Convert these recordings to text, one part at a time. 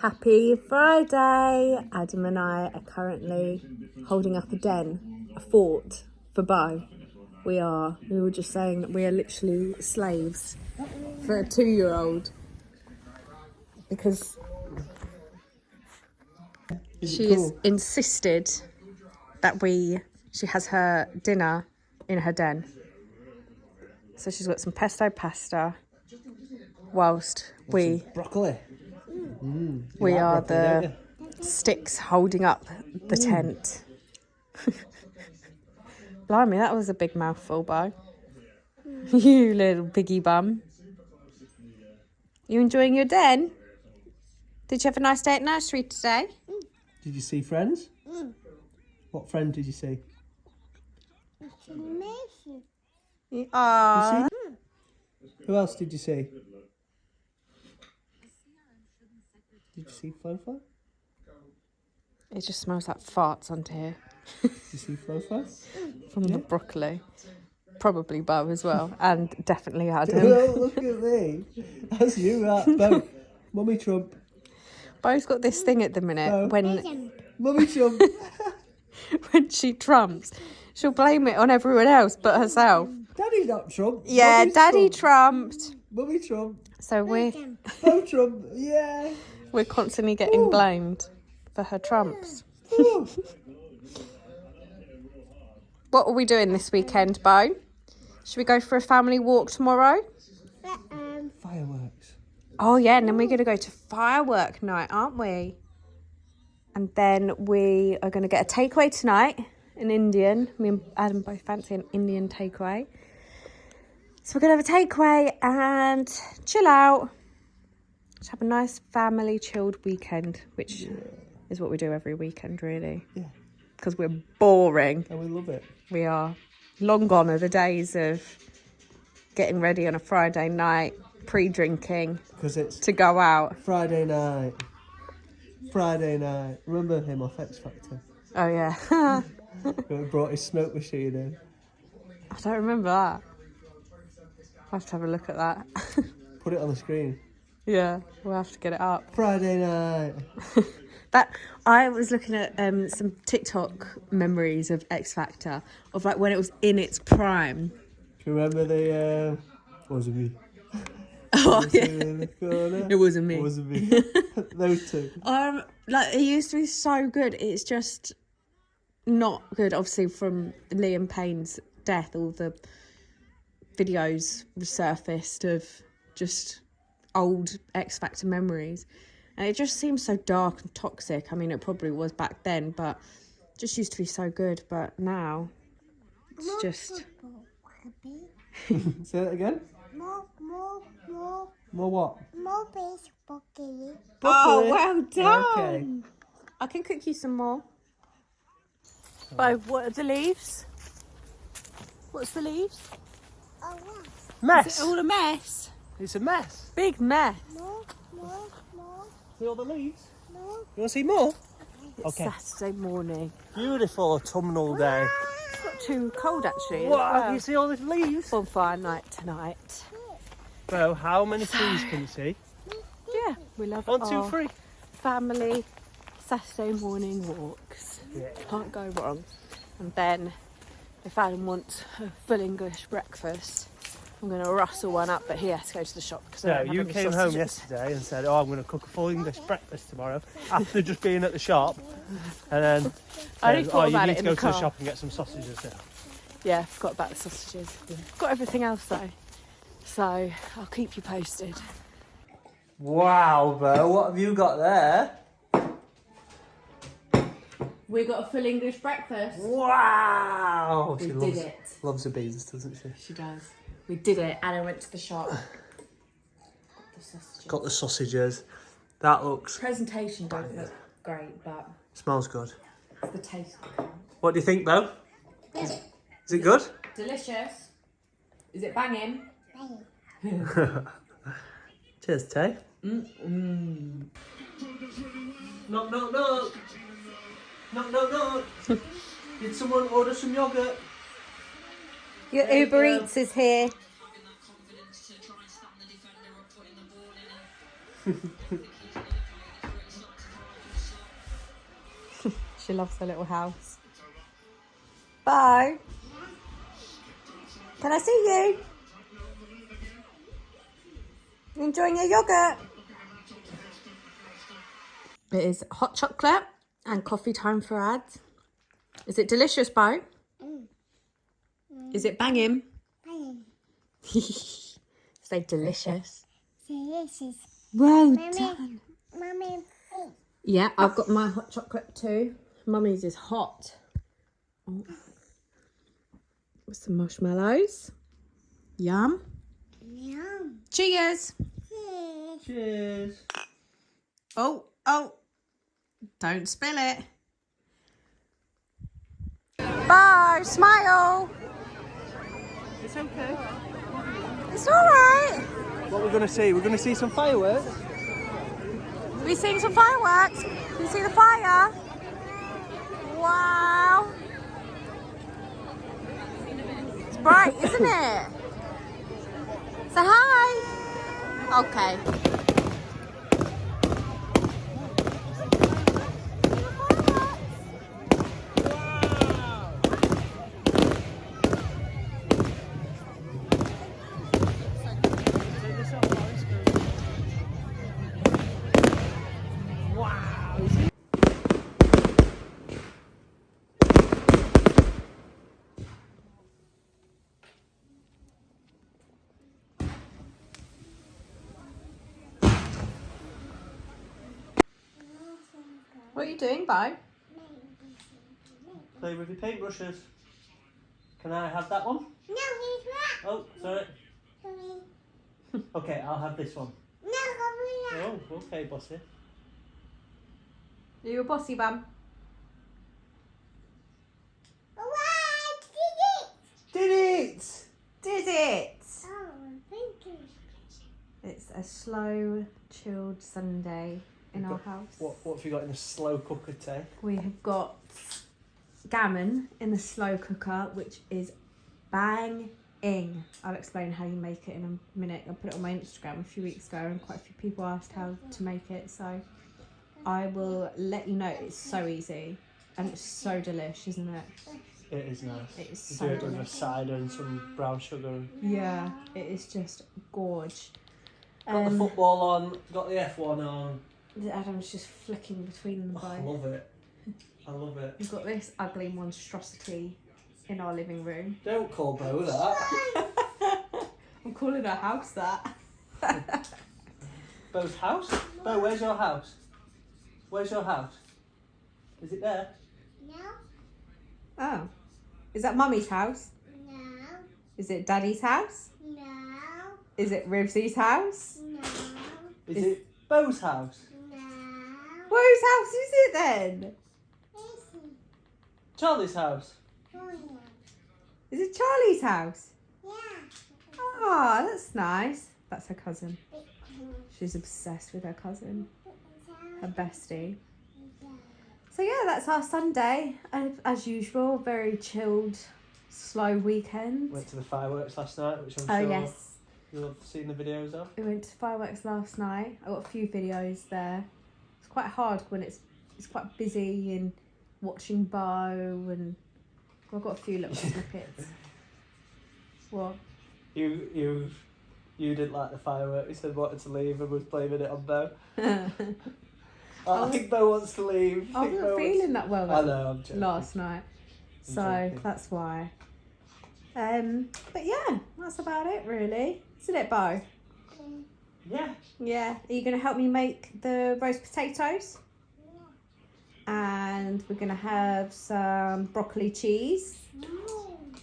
Happy Friday! Adam and I are currently holding up a fort for Bo. We were just saying that we are literally slaves for a 2-year-old because she's insisted that she has her dinner in her den. So she's got some pesto pasta whilst broccoli. We are the sticks holding up the tent. Blimey, that was a big mouthful, Bo. You little piggy bum. You enjoying your den? Did you have a nice day at nursery today? Did you see friends? What friend did you see? Aww. Who else did you see? Did you see Flo? It just smells like farts onto here. Did you see Flo? From the broccoli. Probably Bo as well. And definitely Adam. Oh, look at me. That's you, that. Bo. Mummy Trump. Bo's got this thing at the minute Bo. when Mummy Trump. when she trumps, she'll blame it on everyone else but herself. Daddy's not Trump. Yeah, Mummy's Daddy Trump. trumped. Mummy Trump. So Bo Trump. Yeah. we're constantly getting blamed for her trumps. What are we doing this weekend, Bo? Should we go for a family walk tomorrow? Fireworks. Oh yeah, and then we're going to go to firework night, aren't we? And then we are going to get a takeaway tonight, an Indian. Me and Adam both fancy an Indian takeaway. So we're going to have a takeaway and chill out. Just have a nice family chilled weekend, which is what we do every weekend, really. Yeah. Because we're boring. And we love it. We are. Long gone are the days of getting ready on a Friday night, pre-drinking, Because it's to go out. Friday night. Remember him off X Factor? Oh, yeah. Who brought his smoke machine in. I don't remember that. I'll have to have a look at that. Put it on the screen. Yeah, we'll have to get it up. Friday night. I was looking at some TikTok memories of X Factor, of like when it was in its prime. Do you remember the wasn't me? Oh yeah, it wasn't me. It wasn't me. Those two. Like it used to be so good. It's just not good. Obviously, from Liam Payne's death, all the videos resurfaced of just old X Factor memories. And it just seems so dark and toxic. I mean, it probably was back then, but it just used to be so good. But now, it's just... Say that again? More what? More beef broccoli. Oh, well done! Okay. I can cook you some more. Bo, what are the leaves? What's the leaves? Oh, what? Mess. Is it all a mess? It's a mess. Big mess. More. See all the leaves? No. You want to see more? It's Saturday morning. Beautiful autumnal day. It's not too cold, actually. as Wow, well. you see all these leaves? Bonfire night tonight. Bro, how many trees can you see? Yeah, we love 1, 2, our 3. family Saturday morning walks. Yeah. Can't go wrong. And then if Adam wants a full English breakfast, I'm going to rustle one up, but he has to go to the shop. Because So you came home yesterday and said, "Oh, I'm going to cook a full English breakfast tomorrow," after just being at the shop, and then I only said, thought you about need it to in go the to the car. shop and get some sausages now. Yeah, forgot about the sausages. Got everything else though. So I'll keep you posted. Wow, Bo, what have you got there? We got a full English breakfast. Wow! We She did loves, it. loves the beans, doesn't she? She does. We did it. Anna went to the shop. Got the sausages. Got the sausages. That looks... Presentation don't look great, but Smells good. it's the taste that counts. What do you think, Bo? Is it good? Delicious. Is it banging? Cheers, Tay. Knock, knock, knock. Knock, knock, knock. Did someone order some yogurt? Your There you Uber go. Eats is here. She loves her little house. Bye. Can I see you? You enjoying your yogurt? It is hot chocolate and coffee time for Ad. Is it delicious, Bo? Is it banging? Say delicious. Delicious. Well Mommy. done. Mommy. Yeah, I've got my hot chocolate too. Mummy's is hot. Oh. With some marshmallows. Yum. Yum. Cheers. Cheers. Oh. Don't spill it. Bye. Smile. It's okay. It's all right. What we're going to see? We're going to see some fireworks. We're seeing some fireworks. Can you see the fire? Wow. It's bright, isn't it? Say hi. Okay. What are you doing, Bo? Play with your paintbrushes. Can I have that one? No, he's right. Oh, sorry. Sorry. Okay, I'll have this one. No, come here. Oh, okay, bossy. Are you a bossy bum? What? Did it! Did it? Oh, thank you. It's a slow, chilled Sunday in our house. What have you got in the slow cooker, Tay? We have got gammon in the slow cooker, which is banging. I'll explain how you make it in a minute. I put it on my Instagram a few weeks ago and quite a few people asked how to make it, so I will let you know. It's so easy and it's so delish, isn't it? It is nice. It is You so do it with a delicious. cider and some brown sugar. Yeah, it is just gorge. Got the football on, got the F1 on. Adam's just flicking between them Oh, I both. love it. I love it. We've got this ugly monstrosity in our living room. Don't call Bo that. I'm calling our house that. Bo's house? Bo, where's your house? Where's your house? Is it there? No, Oh. Is that Mummy's house? no, Is it Daddy's house? no, Is it Rivsy's house? no, Is it Bo's house? no. Whose house is it then? Listen, Charlie's house? oh yeah. Is it Charlie's house? Yeah. Oh, that's nice. That's her cousin. Big one. She's obsessed with her cousin, her Yeah. bestie. So yeah, that's our Sunday. As usual, very chilled, slow weekend. Went to the fireworks last night, which I'm Oh sure yes, you'll have seen the videos of. we went to fireworks last night. I got a few videos there. It's quite hard when it's quite busy and watching Bo, and I've got a few little snippets. What? You didn't like the fireworks. You said wanted to leave and was blaming it on Bo. I think Bo wants to leave. I wasn't feeling that well I know, I'm joking. last night, so joking. that's why. But yeah, that's about it really, isn't it, Bo? Yeah. Yeah. Are you going to help me make the roast potatoes? And we're going to have some broccoli cheese.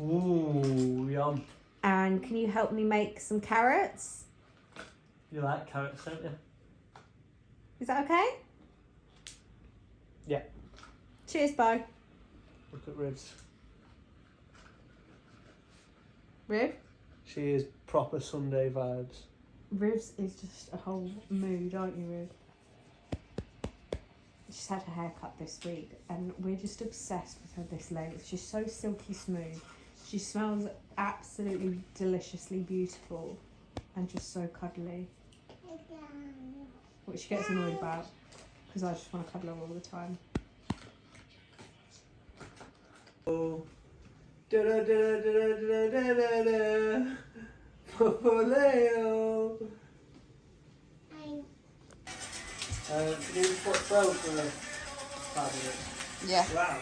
Ooh, yum. And can you help me make some carrots? You like carrots, don't you? Is that okay? Yeah. Cheers, Bo. Look at Ribs. Riv? She is proper Sunday vibes. Riv's is just a whole mood, aren't you, Riv? She's had her hair cut this week and we're just obsessed with her this length. She's so silky smooth. She smells absolutely deliciously beautiful and just so cuddly. Which she gets annoyed about because I just want to cuddle her all the time. Oh. Da-da-da-da-da-da-da-da-da. Popoleo. Can you just put 12 for 5 minutes? Yeah. Wow.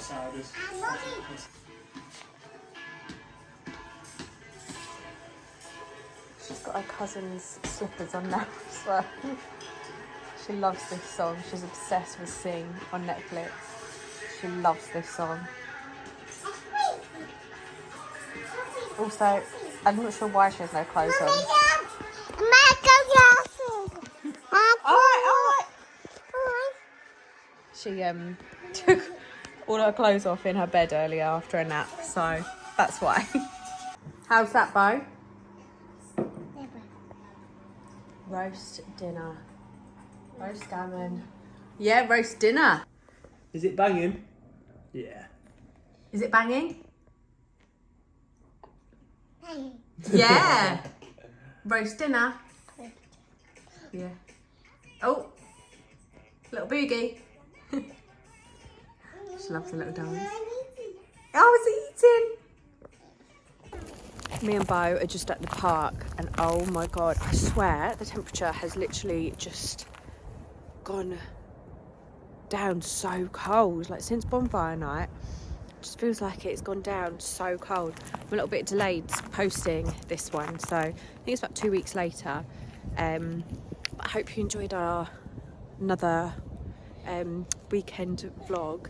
Ciders. She's got her cousin's slippers on now as well. She loves this song. She's obsessed with Sing on Netflix. She loves this song. Also, I'm not sure why she has no clothes on. Alright. She took all her clothes off in her bed earlier after a nap, so that's why. How's that, Bo? Roast dinner. Roast gammon. Yeah, roast dinner. Is it banging? Yeah. Is it banging? Yeah. Roast dinner. Yeah. Oh, little boogie. She loves a little dance. Oh, it's eating. Me and Bo are just at the park, and oh my god, I swear the temperature has literally just gone down so cold. Like since Bonfire night, it just feels like it's gone down so cold. I'm a little bit delayed posting this one, so I think it's about 2 weeks later. But I hope you enjoyed our another weekend vlog.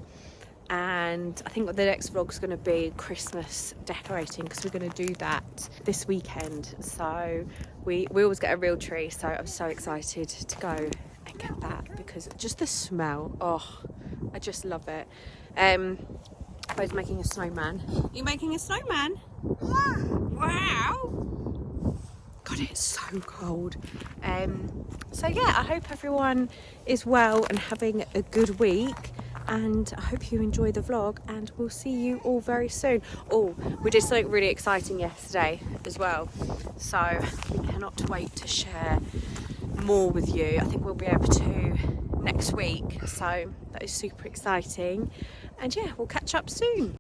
And I think the next vlog is going to be Christmas decorating, because we're going to do that this weekend. So we always get a real tree, so I'm so excited to go and get that, because just the smell, oh, I just love it. Bo's making a snowman. Are you making a snowman? Yeah. Wow. God, it's so cold. So yeah, I hope everyone is well and having a good week. And I hope you enjoy the vlog, and we'll see you all very soon. Oh, we did something really exciting yesterday as well, so we cannot wait to share more with you. I think we'll be able to next week, so that is super exciting. And yeah, we'll catch up soon.